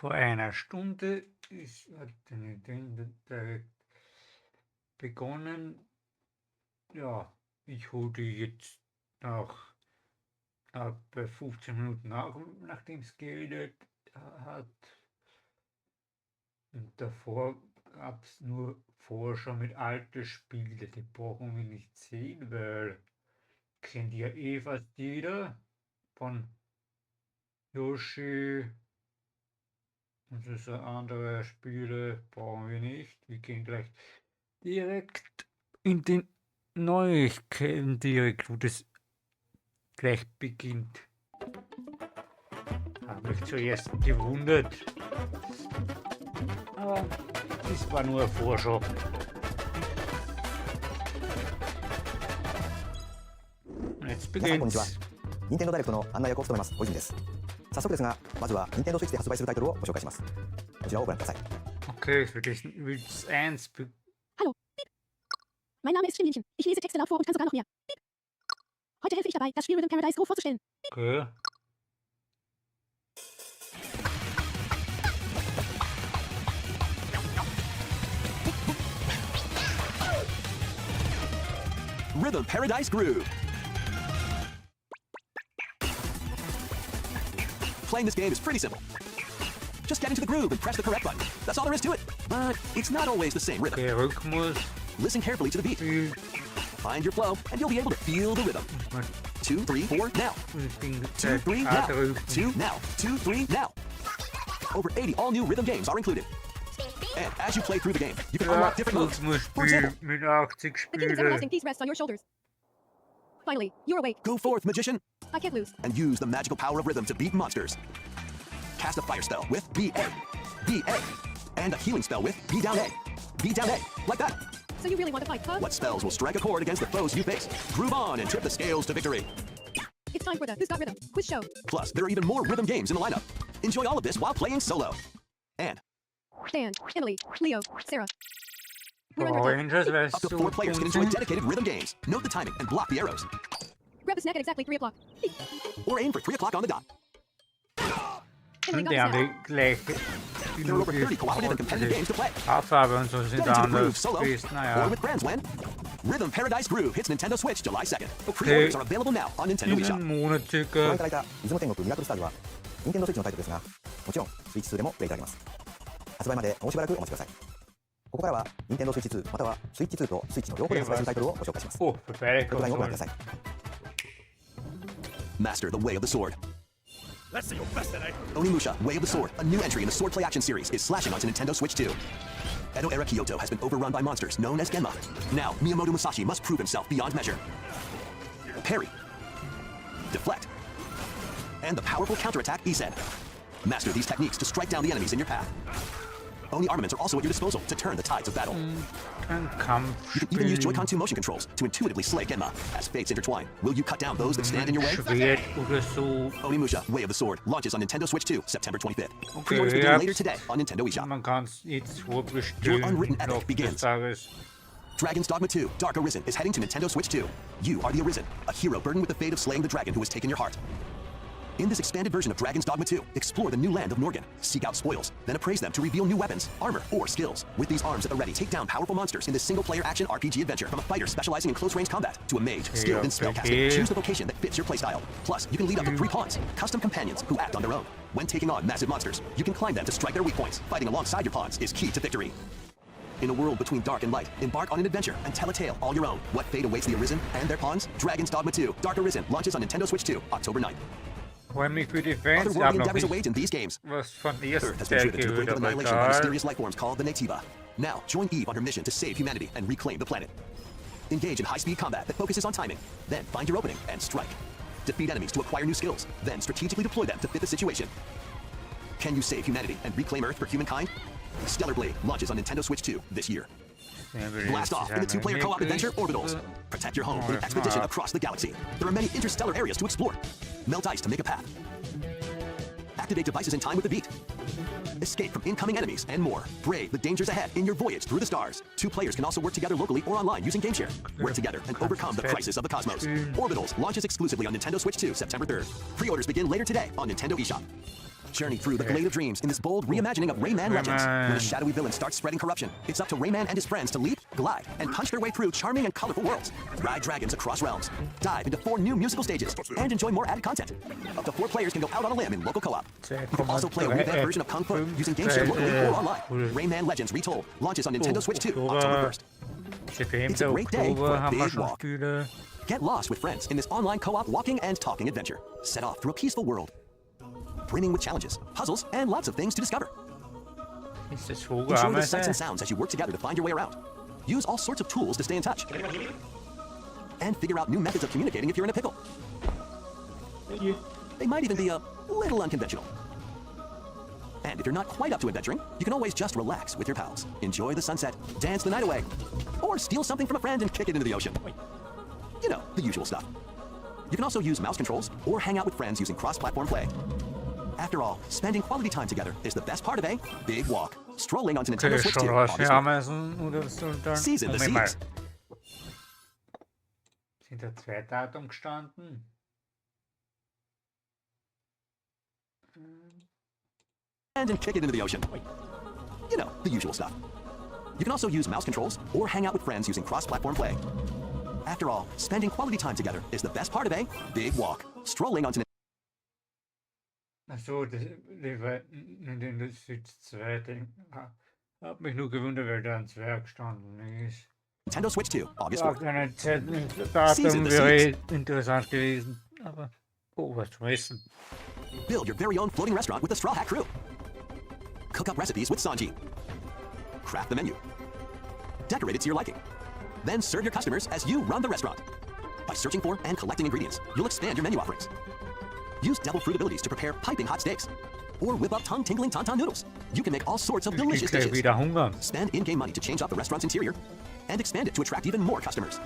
Vor einer Stunde hat direkt begonnen. Ja, ich hole die jetzt bei 15 Minuten nach, nachdem es geredet hat. Und davor gab es nur Vorschau mit alten Spielen, die brauchen wir nicht sehen, weil kennt ja eh fast jeder von Yoshi und so andere Spiele brauchen wir nicht. Wir gehen gleich direkt in den Neuigkeiten direkt, wo das gleich beginnt. Habe mich zuerst gewundert, aber das war nur eine Vorschau. Und jetzt 皆さんこんにちは。 beginnt's. 任天堂ダイレクトの案内役を務めます小泉です。早速ですが、まずは任天堂スイッチで発売するタイトルをご紹介します。こちらをご覧ください。 Okay, für das will's eins. Hallo. Piep. Mein Name ist Stimmchen. Ich lese Texte laut vor und kann sogar noch mehr. Piep. Heute helfe ich dabei, das Spiel Rhythm Paradise Go vorzustellen. Okay. Rhythm Paradise Groove. Playing this game is pretty simple. Just get into the groove and press the correct button. That's all there is to it. But it's not always the same rhythm. Okay, Rhythmus. Listen carefully to the beat. Viel Find your flow, and you'll be able to feel the rhythm. 2, 3, 4, now. 2, 3, now. 2, now. 2, 3, now. Over 80 all-new rhythm games are included. And as you play through the game, you can unlock different modes. For example, mit 80 The king is Spiele. everlasting peace rests on your shoulders. Finally, you're awake. go forth, magician, I can't lose. and use the magical power of rhythm to beat monsters. Cast a fire spell with B-A, B-A, and a healing spell with B-down A, B-down A, like that. So you really want to fight, huh? What spells will strike a chord against the foes you face? Groove on and trip the scales to victory. It's time for the Who's Got Rhythm quiz show. Plus, there are even more rhythm games in the lineup. Enjoy all of this while playing solo. And Dan, Emily, Leo, Sarah. We're Power under Rangers wäre up to so 4 players can enjoy gut. dedicated rhythm games. Note the timing and block the arrows. Grab a snack at exactly 3 o'clock. Or aim for 3 o'clock on the dot. Emily Und got die a haben snack. die gleiche There are over 30 cooperative and competitive games to play. Haarfarbe und so sind Get into the groove anders. solo Ist, or naja, with friends when Rhythm Paradise Groove hits Nintendo Switch July 2nd. Pre-orders are available now on Nintendo 1 eShop. Monat ご覧 circa. いただいた出雲天国ミラクルスターズは任天堂スイッチのタイトルですが、もちろんスイッチ2でもプレイいただけます。発売までもうしばらくお待ちください。ここからは任天堂スイッチ2またはスイッチ2とスイッチの両方で発売するタイトルをご紹介します。 Oh, für beide 特大をご覧くだ Konsolen. さい。 Master the Way of the Sword. Let's see your best tonight. Onimusha, Way of the Sword, a new entry in the Sword Play Action series, is slashing onto Nintendo Switch 2. Edo-era Kyoto has been overrun by monsters known as Genma. Now, Miyamoto Musashi must prove himself beyond measure. Parry. Deflect. And the powerful counterattack Isen. Master these techniques to strike down the enemies in your path. Oni armaments are also at your disposal to turn the tides of battle. Ein You can even use Kampfspiel. Joy-Con 2 motion controls to intuitively slay Genma. As fates intertwine, will you cut down those that stand in your way? Schwert oder so. Onimusha, Way of the Sword, launches on Nintendo Switch 2, September 25th. Okay, Pre-orders begin ja. later today on Nintendo eShop. Man kann es jetzt Your vorbestellen. unwritten Im epic Laufe des begins. Tages. Dragon's Dogma 2, Dark Arisen, is heading to Nintendo Switch 2. You are the Arisen, a hero burdened with the fate of slaying the dragon who has taken your heart. In this expanded version of Dragon's Dogma 2, explore the new land of Norgan, seek out spoils, then appraise them to reveal new weapons, armor, or skills. With these arms at the ready, take down powerful monsters in this single-player action RPG adventure. From a fighter specializing in close-range combat to a mage skilled in spellcasting, choose the vocation that fits your playstyle. Plus, you can lead up to 3 pawns, custom companions who act on their own. When taking on massive monsters, you can climb them to strike their weak points. Fighting alongside your pawns is key to victory. In a world between dark and light, embark on an adventure and tell a tale all your own. What fate awaits the Arisen and their pawns? Dragon's Dogma 2, Dark Arisen, launches on Nintendo Switch 2, October 9th. Freue mich für die Fans. Ich Otherworldly habe noch endeavors nicht await in these games. was von der Earth ersten has been Teil driven to the gehört, brink of aber annihilation by egal. mysterious life forms called the Nativa. Now, join Eve on her mission to save humanity and reclaim the planet. Engage in high-speed combat that focuses on timing. Then find your opening and strike. Defeat enemies to acquire new skills. Then strategically deploy them to fit the situation. Can you save humanity and reclaim Earth for humankind? Stellar Blade launches on Nintendo Switch 2 this year. Blast off in the 2-player co-op adventure Orbitals. Protect your home with an expedition across the galaxy. There are many interstellar areas to explore. Melt ice to make a path. Activate devices in time with the beat. Escape from incoming enemies and more. Brave the dangers ahead in your voyage through the stars. 2 players can also work together locally or online using GameShare. Work together and overcome the crisis of the cosmos. Orbitals launches exclusively on Nintendo Switch 2, September 3rd. Pre-orders begin later today on Nintendo eShop. Journey through the Glade of Dreams in this bold reimagining of Rayman Legends. When a shadowy villain starts spreading corruption, it's up to Rayman and his friends to leap, glide, and punch their way through charming and colorful worlds. Ride dragons across realms, dive into 4 new musical stages, and enjoy more added content. Up to 4 players can go out on a limb in local co-op. You can also play a revamped version of Kung Fu using GameShare locally or online. Rayman Legends Retold launches on Nintendo Switch 2 October 1st. It's a great day for a big walk. Get lost with friends in this online co-op walking and talking adventure. Set off through a peaceful world, brimming with challenges, puzzles, and lots of things to discover. Enjoy the sights and sounds as you work together to find your way around. Use all sorts of tools to stay in touch. And figure out new methods of communicating if you're in a pickle. They might even be a little unconventional. And if you're not quite up to adventuring, you can always just relax with your pals. Enjoy the sunset, dance the night away, or steal something from a friend and kick it into the ocean. You know, the usual stuff. You can also use mouse controls or hang out with friends using cross-platform play. After all, spending quality time together is the best part of a big walk. Strolling onto Nintendo Switch 2 August 1st. Season the seas. Sind da 2 Datum gestanden? And kick it into the ocean. You know, the usual stuff. You can also use mouse controls or hang out with friends using cross-platform play. After all, spending quality time together is the best part of a big walk. Strolling onto Achso, das war Nintendo Switch 2. Hab mich nur gewundert, weil da ein 2 gestanden ist. Nintendo Switch 2, August War 4th. keine Zeit, Datum wäre interessant gewesen, aber was zum Essen. Build your very own floating restaurant with the Straw Hat crew. Cook up recipes with Sanji. Craft the menu. Decorate it to your liking. Then serve your customers as you run the restaurant. By searching for and collecting ingredients, you'll expand your menu offerings. Use devil fruit abilities to prepare piping hot steaks. Or whip up tongue-tingling tauntaun noodles. You can make all sorts of delicious dishes. Spend in-game money to change up the restaurant's interior. And expand it to attract even more customers.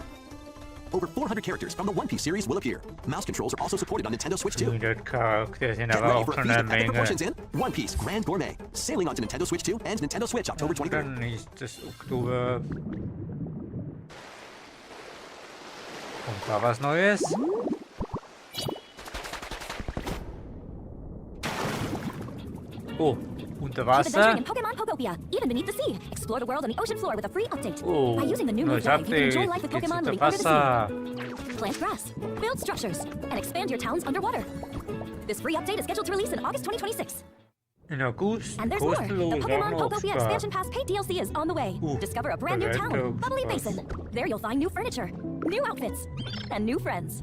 Over 400 characters from the One Piece series will appear. Mouse controls are also supported on Nintendo Switch 2. Get ready for a feast of epic proportions in One Piece Grand Gourmet. Sailing onto Nintendo Switch 2 and Nintendo Switch October 23rd. Dann ist das Oktober. Kommt da was Neues? Oh, unter Wasser. In Pokemon Pokopia, even beneath the sea. Explore the world on the ocean floor with a free update. Oh, by using the new move guide, you can enjoy life with Pokemon living under the sea. Plant grass, build structures, and expand your towns underwater. This free update is scheduled to release in August 2026. In August. And there's more. The Pokemon Pokopia Expansion Pass paid DLC is on the way. Discover a brand new town, Bubbly Basin. There you'll find new furniture, new outfits, and new friends.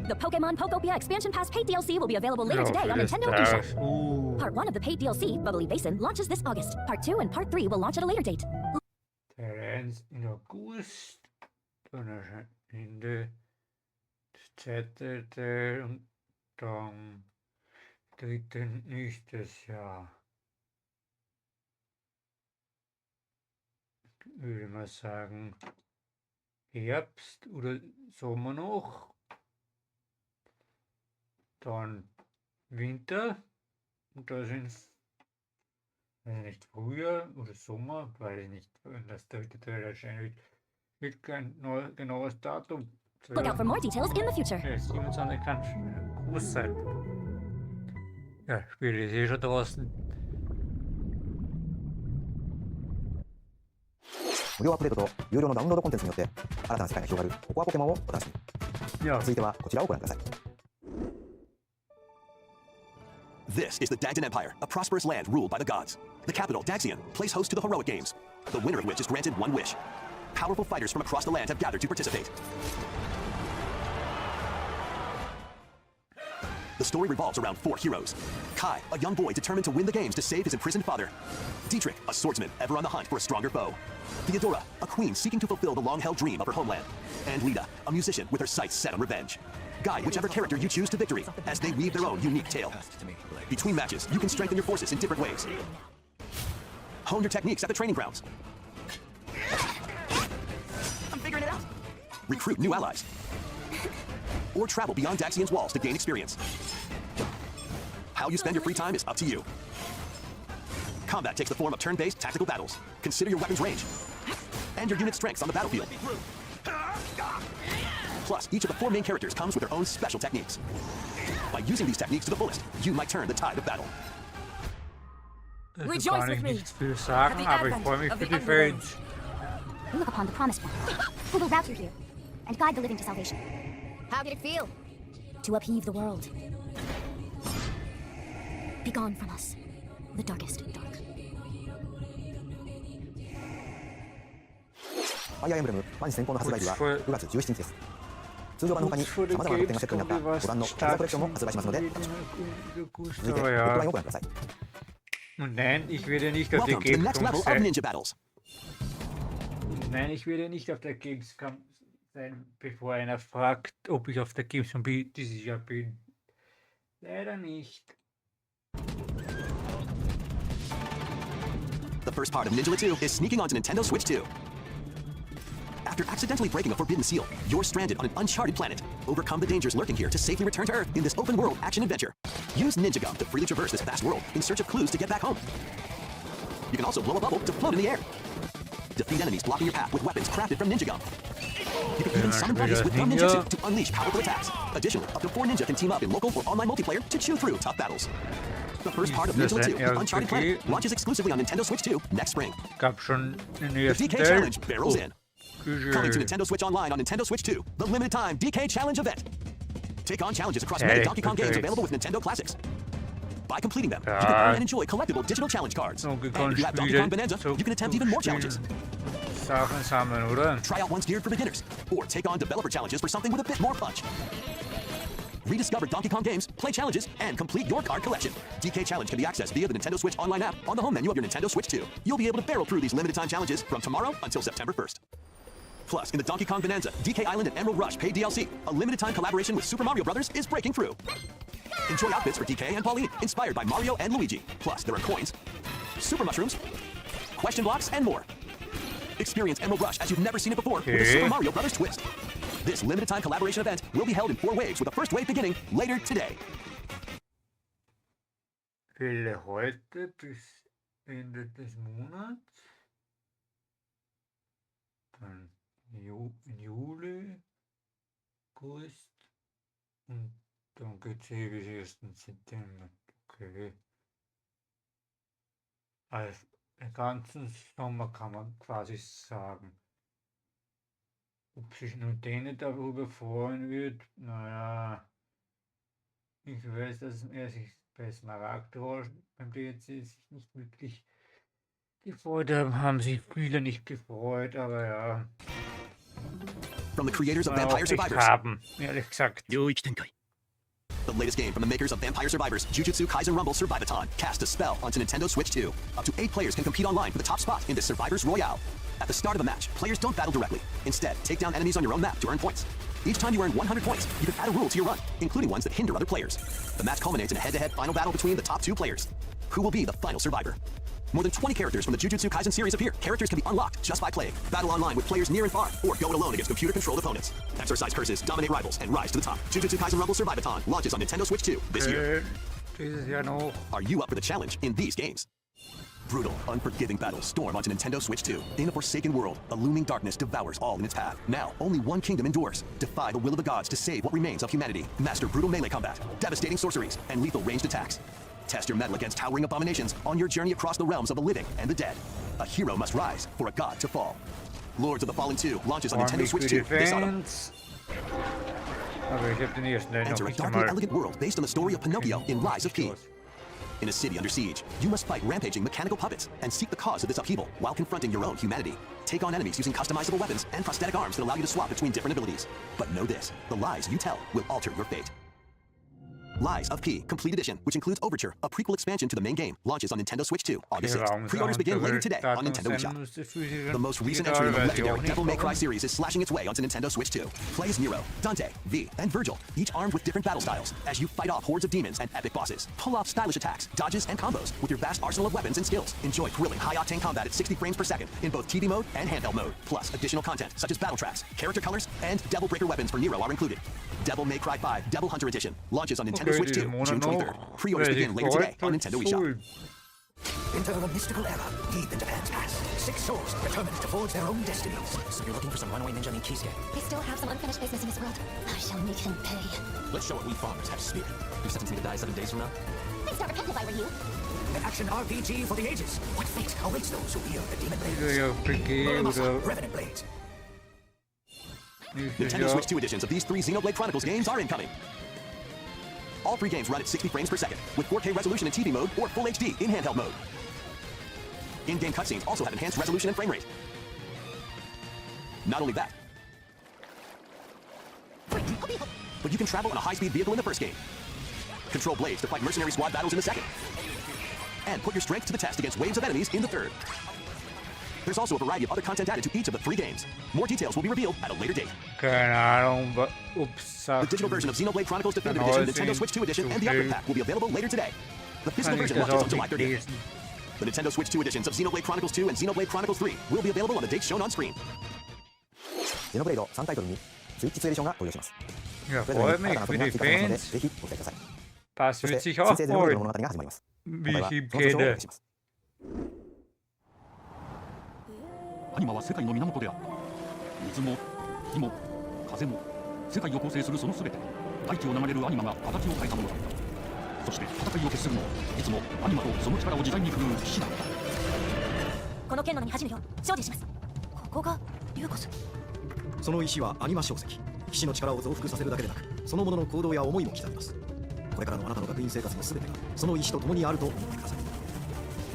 The Pokemon Pokopia Expansion Pass paid DLC will be available later today on Nintendo eShop. Part 1 of the paid DLC, Bubbly Basin, launches this August. Part 2 and Part 3 will launch at a later date. Teil 1 in August, dann erscheint Ende des 2. Teil und dann 3. nächstes Jahr. Würde mal sagen, Herbst oder Sommer noch. Dann Winter und da sind, weiß ich nicht, Frühjahr oder Sommer, weiß ich nicht, wenn das 3. Teil erscheint wird kein genaues Datum. Look out for more details in the future. 27 kann groß sein. Ja, Spiel ist eh schon draußen. 無料アップデートと有料のダウンロードコンテンツによって新たな世界が広がるココアポケモンをお楽しみに。続いてはこちらをご覧ください。This is the Dagdan Empire, a prosperous land ruled by the gods. The capital, Daxian, plays host to the heroic games, the winner of which is granted one wish. Powerful fighters from across the land have gathered to participate. The story revolves around 4 heroes. Kai, a young boy determined to win the games to save his imprisoned father. Dietrich, a swordsman ever on the hunt for a stronger foe. Theodora, a queen seeking to fulfill the long-held dream of her homeland. And Lita, a musician with her sights set on revenge. Guide whichever character you choose to victory as they weave their own unique tale. Between matches, you can strengthen your forces in different ways. Hone your techniques at the training grounds. I'm figuring it out. Recruit new allies. Or travel beyond Daxian's walls to gain experience. How you spend your free time is up to you. Combat takes the form of turn-based tactical battles. Consider your weapon's range and your unit's strengths on the battlefield. Plus, each of the 4 main characters comes with their own special techniques. By using these techniques to the fullest, you might turn the tide of battle. Also Rejoice kann ich with me. nichts viel sagen, At the aber ich advent freue mich of für the die underworld. Fans. We look upon the promised one, who will route you here and guide the living to salvation, How did it feel? to upheave the world. Be gone from us, the darkest dark. ファイアーエンブレム万事先行の発売日は9月17日です。通常版の他に Kurz vor 様 der 々な特典がセットになった Gamescom, ご覧のテザーコレクションも発売しますので、続いてトップラインをご覧ください。 Und nein, ich werde nicht auf der Welcome to the next Gamescom level of sein. Ninja Battles. Nein, ich werde nicht auf der Gamescom sein, bevor einer fragt, ob ich auf der Gamescom dieses Jahr bin. Leider nicht. The first part of Ninja 2 is sneaking onto Nintendo Switch 2. After accidentally breaking a forbidden seal, you're stranded on an uncharted planet. Overcome the dangers lurking here to safely return to Earth in this open-world action-adventure. Use Ninja Gum to freely traverse this vast world in search of clues to get back home. You can also blow a bubble to float in the air. Defeat enemies blocking your path with weapons crafted from Ninja Gum. You can even summon buddies with Gum Ninjutsu to unleash powerful attacks. Additionally, up to 4 ninja can team up in local or online multiplayer to chew through tough battles. The first part of Ninja 2, The Uncharted Planet, launches exclusively on Nintendo Switch 2 next spring. Gab schon den The ersten DK Teil. Challenge barrels in. Güte. Coming to Nintendo Switch Online on Nintendo Switch 2, the limited time DK Challenge event. Take on challenges across many Hey, Donkey Kong games okay. available with Nintendo Classics. By completing them, you Ja. can earn and enjoy collectible digital challenge cards. Donkey And Kong if you have Donkey Spiele Kong Bonanza, so you can attempt even more challenges. Sachen sammeln, oder? Try out ones geared for beginners, or take on developer challenges for something with a bit more punch. Rediscover Donkey Kong games, play challenges, and complete your card collection. DK Challenge can be accessed via the Nintendo Switch Online app on the home menu of your Nintendo Switch 2. You'll be able to barrel through these limited time challenges from tomorrow until September 1st. Plus, in the Donkey Kong Bonanza, DK Island and Emerald Rush paid DLC, a limited time collaboration with Super Mario Bros. Is breaking through. Enjoy outfits for DK and Pauline, inspired by Mario and Luigi. Plus, there are coins, super mushrooms, question blocks, and more. Experience Emerald Rush as you've never seen it before with a Okay. Super Mario Bros. Twist. This limited time collaboration event will be held in 4 waves, with the first wave beginning later today. Wähle heute bis Ende des Monats. Dann Juli, August und dann geht's bis 1. September. Okay. Also den ganzen Sommer kann man quasi sagen. Ob sich nun denen darüber freuen wird, naja, ich weiß, dass er sich bei Smaragd beim DLC sich nicht wirklich gefreut haben sich viele nicht gefreut, aber ja. From the creators of Soll er auch Vampire nicht Survivors, haben, ehrlich gesagt. the latest game from the makers of Vampire Survivors, Jujutsu Kaisen Rumble Survivathon, cast a spell onto Nintendo Switch 2. Up to 8 players can compete online for the top spot in this Survivors Royale. At the start of the match, players don't battle directly. Instead, take down enemies on your own map to earn points. Each time you earn 100 points, you can add a rule to your run, including ones that hinder other players. The match culminates in a head-to-head final battle between the top 2 players. Who will be the final survivor? More than 20 characters from the Jujutsu Kaisen series appear. Characters can be unlocked just by playing. Battle online with players near and far, or go it alone against computer-controlled opponents. Exercise curses, dominate rivals, and rise to the top. Jujutsu Kaisen Rumble Survivathon launches on Nintendo Switch 2 this year. Dieses Jahr noch. Are you up for the challenge in these games? Brutal, unforgiving battles storm onto Nintendo Switch 2. In a forsaken world, a looming darkness devours all in its path. Now, only one kingdom endures. Defy the will of the gods to save what remains of humanity. Master brutal melee combat, devastating sorceries, and lethal ranged attacks. Test your mettle against towering abominations on your journey across the realms of the living and the dead. A hero must rise for a god to fall. Lords of the Fallen 2 launches on Nintendo Switch 2 this autumn. Aber ich habe den ersten Teil noch Enter a nicht darkly einmal. elegant world based on the story of Pinocchio in Rise of P. In a city under siege, you must fight rampaging mechanical puppets and seek the cause of this upheaval while confronting your own humanity. Take on enemies using customizable weapons and prosthetic arms that allow you to swap between different abilities. But know this, the lies you tell will alter your fate. Lies of P Complete Edition, which includes Overture, a prequel expansion to the main game, launches on Nintendo Switch 2 August 6th. Pre-orders begin later today on Nintendo eShop. The most recent entry in the legendary Devil May Cry series is slashing its way onto Nintendo Switch 2. Play as Nero, Dante, V, and Virgil, each armed with different battle styles, as you fight off hordes of demons and epic bosses. Pull off stylish attacks, dodges, and combos with your vast arsenal of weapons and skills. Enjoy thrilling, high-octane combat at 60 frames per second in both TV mode and handheld mode. Plus, additional content such as battle tracks, character colors, and Devil Breaker weapons for Nero are included. Devil May Cry 5 Devil Hunter Edition launches on Nintendo Switch 2 June 23rd. Pre-orders begin later today on Nintendo eShop. Into a mystical era, deep in Japan's past, 6 souls determined to forge their own destinies. So you're looking for some runaway ninja named Kisuke? They still have some unfinished business in this world. I shall make them pay. Let's show what we farmers have spirit. You sentence me to die 7 days from now? I'd start repenting if I were you. An action RPG for the ages. What fate awaits those who wield the demon Video blades? RPG Revenant blades. Nintendo Switch 2 editions of these 3 Xenoblade Chronicles games are incoming. All 3 games run at 60 frames per second, with 4K resolution in TV mode or Full HD in handheld mode. In-game cutscenes also have enhanced resolution and frame rate. Not only that, but you can travel in a high-speed vehicle in the first game, control blades to fight mercenary squad battles in the second, and put your strength to the test against waves of enemies in the third. There's also a variety of other content added to each of the 3 games. More details will be revealed at a later date. The digital version of Xenoblade Chronicles Definitive Edition, Nintendo Switch 2 Edition, and the Upgrade Pack will be available later today. The physical version launches on July 30th. The Nintendo Switch 2 editions of Xenoblade Chronicles 2 and Xenoblade Chronicles 3 will be available on the dates shown on screen. ゼノブレイド3タイトルにスイッチ2エディションが登場します。 Ja, それぞれ freue に新 mich たな für 取り die が追加されますので、 Fans. ぜひご期待ください。 Das そ wird して、 sich 新 auch 生ゼノブレイドの freuen. 物語が始まります。今 Wie 回は ich その途 ihn 中をお願 kenne. いします。アニマは世界の源である。水も火も風も世界を構成するその全て大地を流れるアニマが形を変えたものだ。そして戦いを決するのはいつもアニマとその力を自在に振るう騎士だった。この剣の名に恥じぬよう精進します。ここがリュウコス。その石はアニマ小石。騎士の力を増幅させるだけでなく、そのものの行動や思いも刻みます。これからのあなたの学院生活の全てがその石と共にあると思ってください。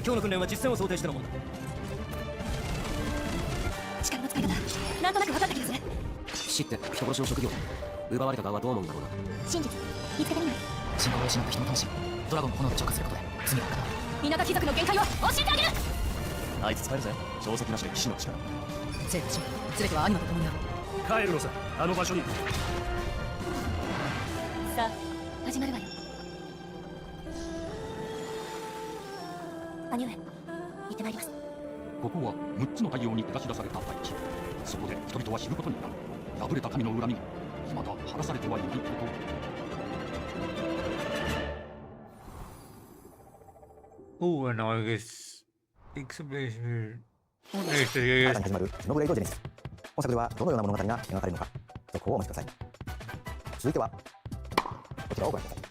今日の訓練は実戦を想定してのものだ。力の使い方なんとなく分かった気がする。騎士って人殺しの職業だ。奪われた側はどう思うんだろうな。真実見つけてみない？信仰を失った人の魂ドラゴンの炎で浄化することで罪を犯田舎貴族の限界を教えてあげる。あいつ使えるぜ。定石なしで騎士の力。生と死全てはアニマと共にある。帰るのさ、あの場所に。さあ始まるわよ。兄上行ってまいります。ここは6つの太陽に照らし出された大地。そこで人々は知ることになる。破れた神の恨みが未だ晴らされてはいないこと。 Ein neues X-Spiel. Und 新 nächstes たに始まるゼノブレイドジェネシス。本作ではどのような物語が描かれるのか、続報をお待ちください。続いては、こちらをご覧ください。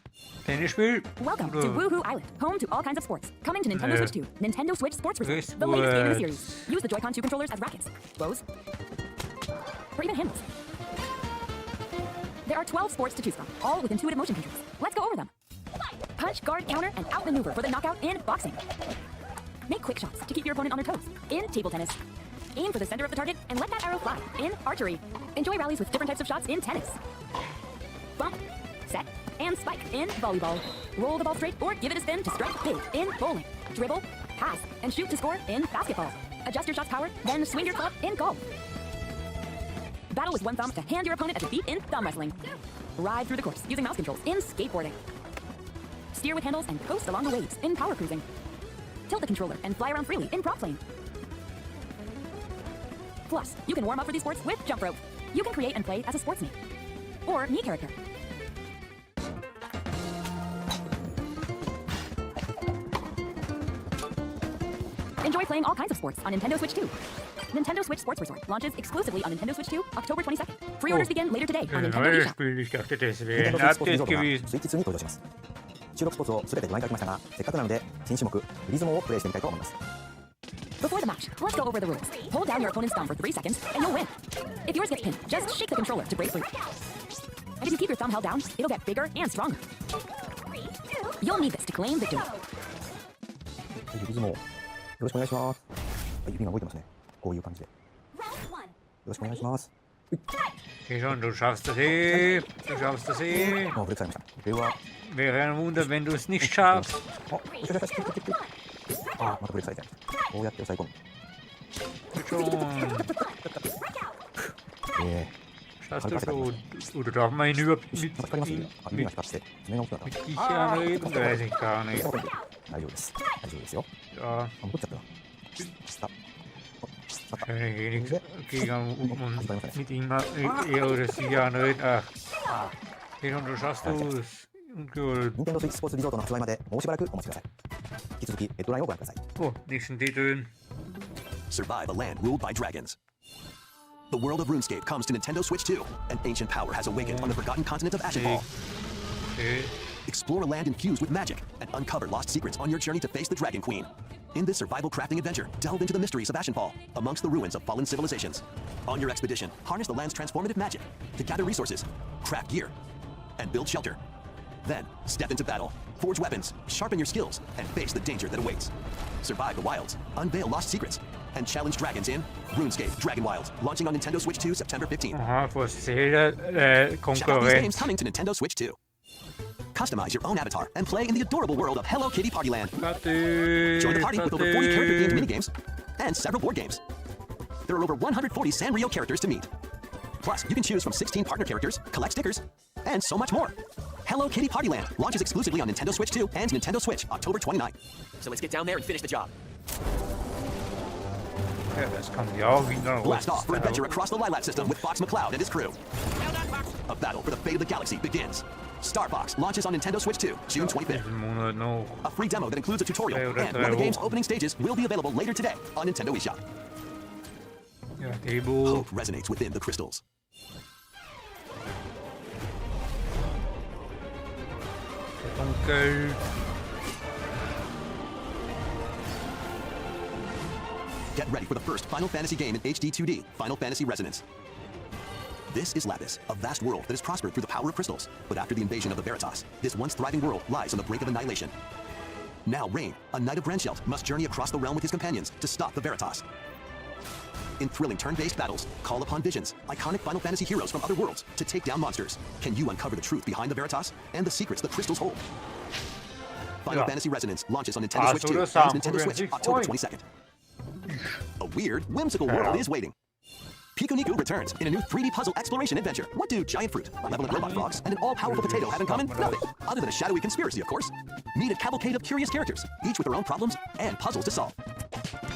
Tennisspiel. Welcome to Woohoo Island, home to all kinds of sports. Coming to Nintendo Switch 2, Nintendo Switch Sports Resort, the latest game in the series. Use the Joy-Con 2 controllers as rackets, bows, or even handles. There are 12 sports to choose from, all with intuitive motion controls. Let's go over them. Punch, guard, counter, and outmaneuver for the knockout in boxing. Make quick shots to keep your opponent on their toes in table tennis. Aim for the center of the target and let that arrow fly in archery. Enjoy rallies with different types of shots in tennis. Bump, set, and spike in volleyball. Roll the ball straight or give it a spin to strike big in bowling. Dribble, pass, and shoot to score in basketball. Adjust your shot's power, then swing your club in golf. Battle with one thumb to hand your opponent a defeat in thumb wrestling. Ride through the course using mouse controls in skateboarding. Steer with handles and coast along the waves in power cruising. Tilt the controller and fly around freely in prop plane. Plus, you can warm up for these sports with jump rope. You can create and play as a sports Mii or Mii character. Enjoy playing all kinds of sports on Nintendo Switch 2. Nintendo Switch Sports Resort launches exclusively on Nintendo Switch 2, October 22nd. Pre-orders begin later today on Ein Nintendo neues eShop. Spiel. Ich dachte, das 任 wäre 天 ein 堂スイッチスポーツリ Update ゾートが gewesen. スイッチ2に登場します。収録スポーツを全てご覧いただきましたが、せっかくなので新種目リズムをプレイしてみたいと思います。 Before the match, let's go over the rules. Hold down your opponent's thumb for 3 seconds, and you'll win. If yours gets pinned, just shake the controller to break free. And if you keep your thumb held down, it'll get bigger and stronger. You'll need this to claim victory. はい、リズムをよろしくお願いします。はい、指が動いてますね。こういう感じで。よろしくお願いします。 Geh schon, du schaffst das eh. Du schaffst das eh. もうブレイクされました。では、 Wäre ein Wunder, wenn du es nicht schaffst. あ、またブレイクされて。こうやって押さえ込む。 Schon. え Schaffst du schon. Oder darf man ihn überhaupt ー、mit 光りますね。あ、指が光って爪が大きくなった。 dich anreden? Weiß ich gar nicht. 大丈夫です。大丈夫ですよ。 Ja, あ、戻っちゃったな。下。下。 kann ich eh nichts gegen und mit ihm er oder sie anreden. Ach, geh schon, du schaffst es. Gut. 任天堂スイッチスポーツリゾートの発売までもうしばらくお待ちください。引き続きヘッドラインをご覧ください。 Oh, nächsten Titel. Survive a land ruled by dragons. The world of RuneScape comes to Nintendo Switch 2. An ancient power has awakened on the forgotten continent of Ashenfall. Okay. Explore a land infused with magic and uncover lost secrets on your journey to face the Dragon Queen. In this survival crafting adventure, delve into the mysteries of Ashenfall, amongst the ruins of fallen civilizations. On your expedition, harness the land's transformative magic to gather resources, craft gear, and build shelter. Then, step into battle, forge weapons, sharpen your skills, and face the danger that awaits. Survive the wilds, unveil lost secrets, and challenge dragons in RuneScape Dragon Wilds, launching on Nintendo Switch 2 September 15th. Aha, forcere Check out these konkurrent. games coming to Nintendo Switch 2. Customize your own avatar and play in the adorable world of Hello Kitty Partyland. Join the party with over 40 character-themed minigames and several board games. There are over 140 Sanrio characters to meet. Plus, you can choose from 16 partner characters, collect stickers, and so much more. Hello Kitty Partyland launches exclusively on Nintendo Switch 2 and Nintendo Switch October 29th. So let's get down there and finish the job. Ja, das kann ja auch wieder Blast off for adventure across the Lilat system with Fox McCloud and his crew. A battle for the fate of the galaxy begins. Star Fox launches on Nintendo Switch 2, June 25th. diesen Monat noch. A free demo that includes a tutorial and one of the game's opening stages will be available later today on Nintendo eShop. Ja, Debo. Hope resonates within the crystals. Dunkel. Get ready for the first Final Fantasy game in HD 2D, Final Fantasy Resonance. This is Lapis, a vast world that has prospered through the power of crystals. But after the invasion of the Veritas, this once thriving world lies on the brink of annihilation. Now Rain, a knight of Grandshelt, must journey across the realm with his companions to stop the Veritas. In thrilling turn-based battles, call upon visions, iconic Final Fantasy heroes from other worlds to take down monsters. Can you uncover the truth behind the Veritas and the secrets the crystals hold? Final Fantasy Resonance launches on Nintendo Switch 2 and Nintendo Switch October 22nd. A weird, whimsical world is waiting. Piku Niku returns in a new 3D puzzle exploration adventure. What do giant fruit, malevolent robot frogs, and an all-powerful potato have in common? Nothing, other than a shadowy conspiracy, of course. Meet a cavalcade of curious characters, each with their own problems and puzzles to solve.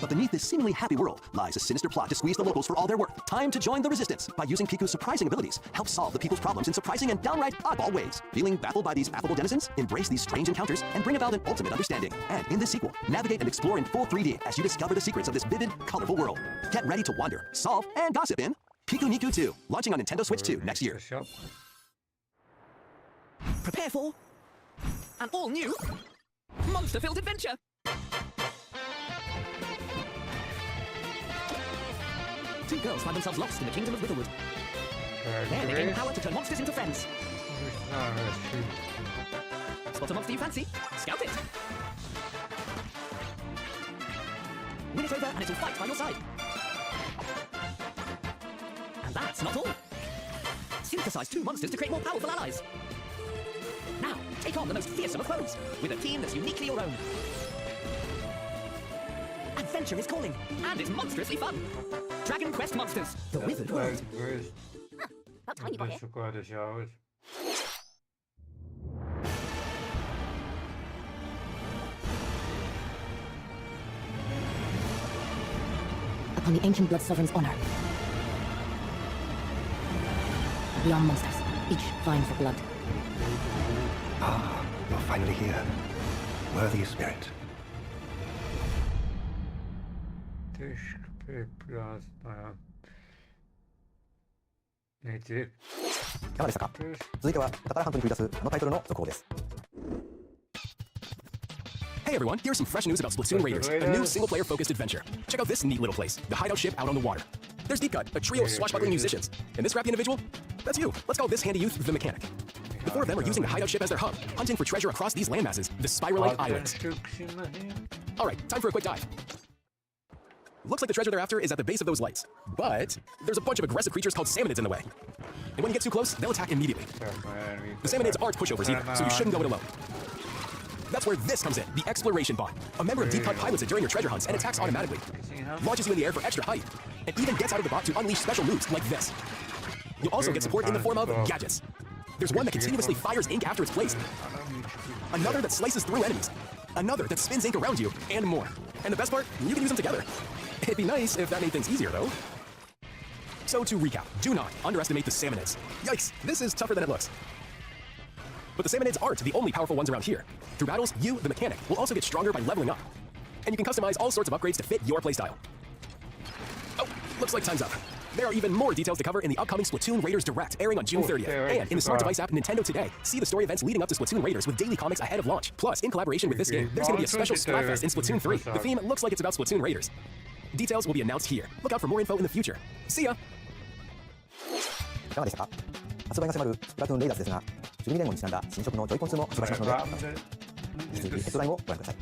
But beneath this seemingly happy world lies a sinister plot to squeeze the locals for all their worth. Time to join the resistance. By using Piku's surprising abilities, help solve the people's problems in surprising and downright oddball ways. Feeling baffled by these affable denizens? Embrace these strange encounters and bring about an ultimate understanding. And in this sequel, navigate and explore in full 3D as you discover the secrets of this vivid, colorful world. Get ready to wander, solve, and gossip in Piku Niku 2, launching on Nintendo Switch 2 next year. Prepare for an all-new monster-filled adventure. Two girls find themselves lost in the kingdom of Witherwood. Then they gain the power to turn monsters into friends. Spot a monster you fancy? Scout it. Win it over and it will fight by your side. And that's not all. Synthesize two monsters to create more powerful allies. Now, take on the most fearsome of foes with a team that's uniquely your own. Adventure is calling, and it's monstrously fun. Dragon Quest Monsters, the Wizard World. About time you got here. Sogar des Jahres. Upon the ancient blood sovereign's honor. We are monsters, each vying for blood. Ah, you're finally here. Worthy spirit. Tischbeplatz, naja. Nee, いかがでしたか。続いてはお宝ハントに繰り出すあのタイトルの続報です。 Hey everyone, here's some fresh news about Splatoon Raiders, a new single-player focused adventure. Check out this neat little place, the hideout ship out on the water. There's Deep Cut, a trio of swashbuckling musicians. And this scrappy individual? That's you. Let's call this handy youth the mechanic. The four of them are using the hideout ship as their hub, hunting for treasure across these landmasses, the Spiralite Islands. Alright, time for a quick dive. Looks like the treasure they're after is at the base of those lights. But there's a bunch of aggressive creatures called salmonids in the way. And when you get too close, they'll attack immediately. The salmonids aren't pushovers either, so you shouldn't go it alone. That's where this comes in, the Exploration Bot. A member of Deep Cut pilots it during your treasure hunts and attacks automatically. Launches you in the air for extra height, and even gets out of the bot to unleash special moves like this. You'll also get support in the form of gadgets. There's one that continuously fires ink after it's placed. Another that slices through enemies. Another that spins ink around you, and more. And the best part, you can use them together. It'd be nice if that made things easier, though. So to recap, do not underestimate the salmonids. Yikes, this is tougher than it looks. But the Salmonids aren't the only powerful ones around here. Through battles, you, the mechanic, will also get stronger by leveling up. And you can customize all sorts of upgrades to fit your playstyle. Oh, looks like time's up. There are even more details to cover in the upcoming Splatoon Raiders Direct, airing on June 30th. And in the Smart Device app Nintendo Today, see the story events leading up to Splatoon Raiders with daily comics ahead of launch. Plus, in collaboration with this game, there's going to be a special Splatfest in Splatoon 3. The theme looks like it's about Splatoon Raiders. Details will be announced here. Look out for more info in the future. See ya! いかがでしたか？発売が迫るスプラトゥーンレイダーズですが、12連合にちなんだ新色のジョイコン2も発売しますので、引き続きテストライブをご覧ください。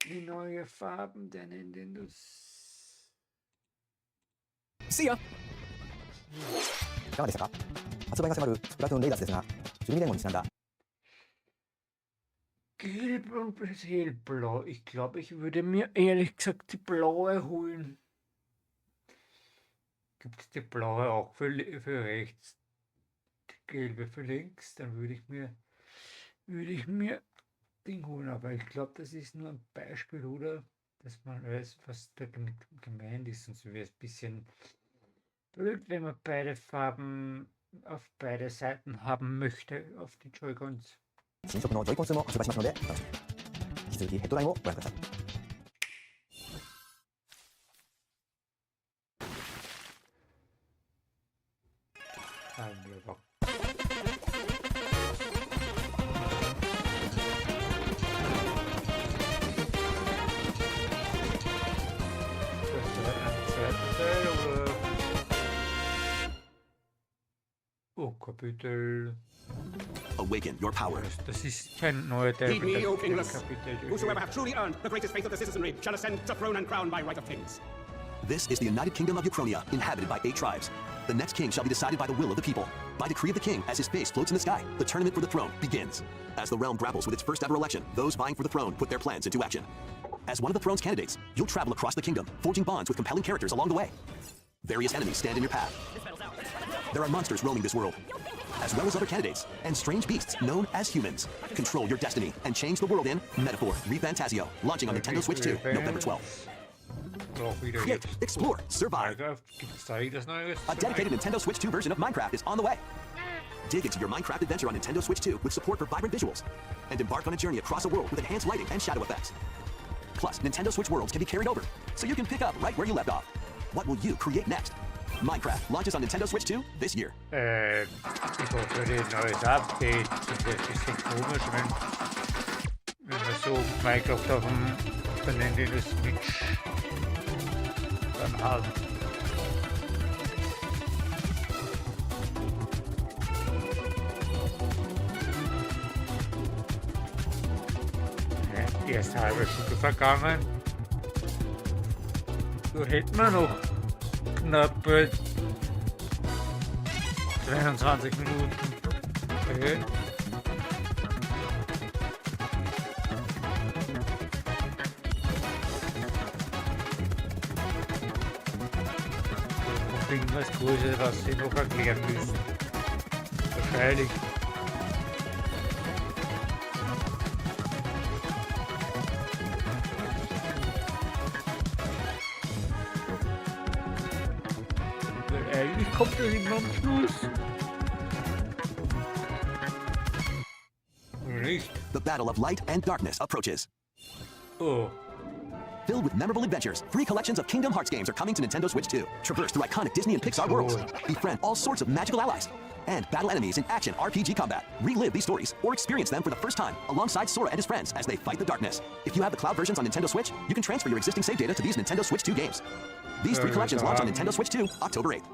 Die neue Farben der Nintendo. See ya! いかがでしたか？発売が迫るスプラトゥーンレイダーズですが、12連合にちなんだ Gelb und hellblau. Ich glaube, ich würde mir ehrlich gesagt die blaue holen. Gibt es die blaue auch für rechts? Die gelbe für links? Dann würde ich mir Ding holen. Aber ich glaube, das ist nur ein Beispiel, oder? Dass man weiß, was da gemeint ist. Sonst wäre es ein bisschen blöd, wenn man beide Farben auf beide Seiten haben möchte, auf die Joy-Cons. 新色のジョイコン2も発売しますので、お楽しみに。引き続きヘッドラインをご覧ください。 Oh, Kapitel. Awaken your power. Das ist kein neuer Teil. Heed me, O kingless. Kapitel. Whosoever hath truly earned the greatest faith of the citizenry shall ascend to throne and crown by right of kings. This is the United Kingdom of Uchronia, inhabited by 8 tribes. The next king shall be decided by the will of the people. By decree of the king, as his face floats in the sky, the tournament for the throne begins. As the realm grapples with its first ever election, those vying for the throne put their plans into action. As one of the throne's candidates, you'll travel across the kingdom, forging bonds with compelling characters along the way. Various enemies stand in your path. There are monsters roaming this world, as well as other candidates, and strange beasts known as humans. Control your destiny and change the world in Metaphor ReFantasio, launching on Nintendo Switch 2, November 12th. Create, explore, survive. A dedicated Nintendo Switch 2 version of Minecraft is on the way. Dig into your Minecraft adventure on Nintendo Switch 2 with support for vibrant visuals, and embark on a journey across a world with enhanced lighting and shadow effects. Plus, Nintendo Switch worlds can be carried over, so you can pick up right where you left off. What will you create next? Minecraft launches on Nintendo Switch 2 this year. Ich hoffe, ein neues Update. Das wäre ein bisschen komisch, wenn man so Minecraft auf der Nintendo Switch dann hat. Die erste halbe Stunde vergangen. So hätten wir noch knappe 23 Minuten. Okay. Irgendwas Größeres, was sie noch erklären müssen. Wahrscheinlich. Eigentlich kommt das immer am Schluss. Nicht? The battle of light and darkness approaches. Oh. Filled with memorable adventures, 3 collections of Kingdom Hearts games are coming to Nintendo Switch 2. Traverse through iconic Disney and Pixar worlds. Befriend all sorts of magical allies. And battle enemies in action RPG combat. Relive these stories or experience them for the first time alongside Sora and his friends as they fight the darkness. If you have the cloud versions on Nintendo Switch, you can transfer your existing save data to these Nintendo Switch 2 games. These 3 collections launch on Nintendo Switch 2, October 8th.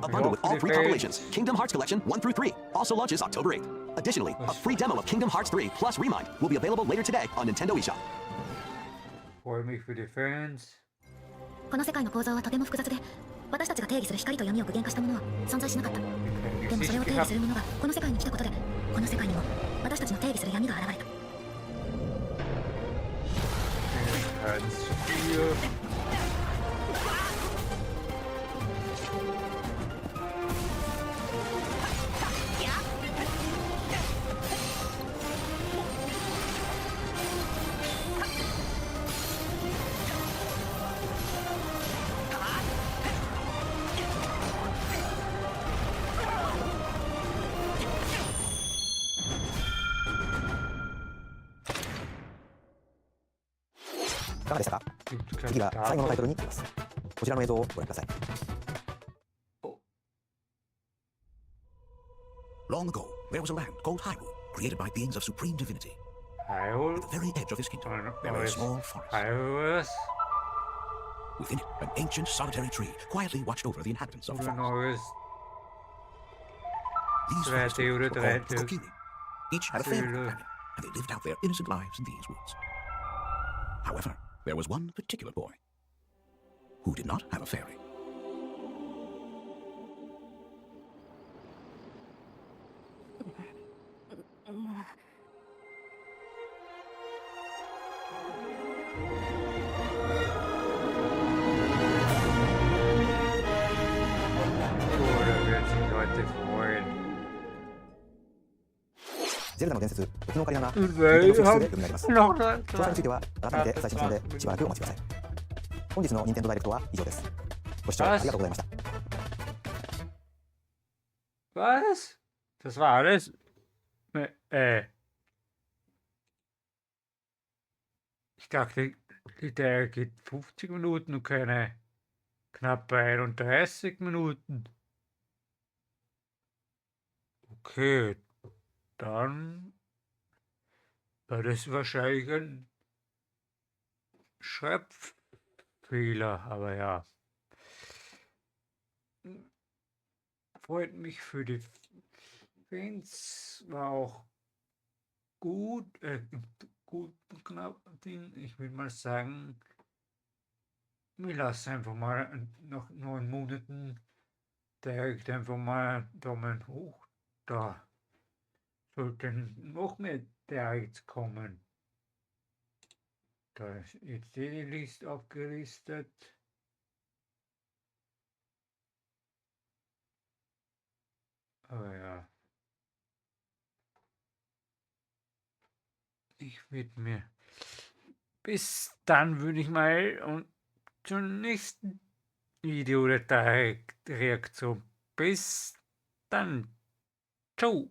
A bundle with all 3 compilations, Kingdom Hearts Collection 1 through 3, also launches October 8th. Additionally, a free demo of Kingdom Hearts 3 plus Remind will be available later today on Nintendo eShop. Freue mich für die Fans. この世界の構造はとても複雑で、私たちが定義する光と闇を具現化したものは存在しなかった。でもそれを定義するものがこの世界に来たことで、この世界にも私たちの定義する闇が現れた。かがでしたか？ Gibt 次 kein が最後のタイト Datum. ルになります。こちらの映像をご覧ください。 Long ago, there was a land called Hyrule, created by beings of supreme divinity. Hyrule. At the very edge of this kingdom, there Oh, lay a ist small forest. Hyrule. Within it, an ancient solitary tree quietly watched over the inhabitants of the Oder forest. neues. These forest Zweite oder dwellers were called the dritte. Kokiri. Each had a fairy Höhle. companion, and they lived out their innocent lives in these woods. However, there was one particular boy who did not have a fairy. Oh, da werden sich Leute freuen. ゼルダの伝説、時のオカリナが Und 任天堂 wir スイッチ haben 2で読み上げます。 noch 詳細については改めて最新のでしばらくお待ちください。本日の任天堂ダイレクトは以上です。ご視聴ありがとうございました。 Was? Das war alles? Ich dachte, der geht 50 Minuten und keine knappe 31 Minuten. Okay, dann war das wahrscheinlich ein Schreibfehler, aber ja. Freut mich für die Fans, war auch gut, gut knapp Ding. Ich würde mal sagen, wir lassen einfach mal nach 9 Monaten direkt einfach mal Daumen hoch. Da sollten noch mehr Directs kommen. Da ist jetzt die Liste aufgelistet. Aber ja. Ich würde mir. Bis dann würde ich mal und zum nächsten Video der Reaktion. Bis dann. Ciao.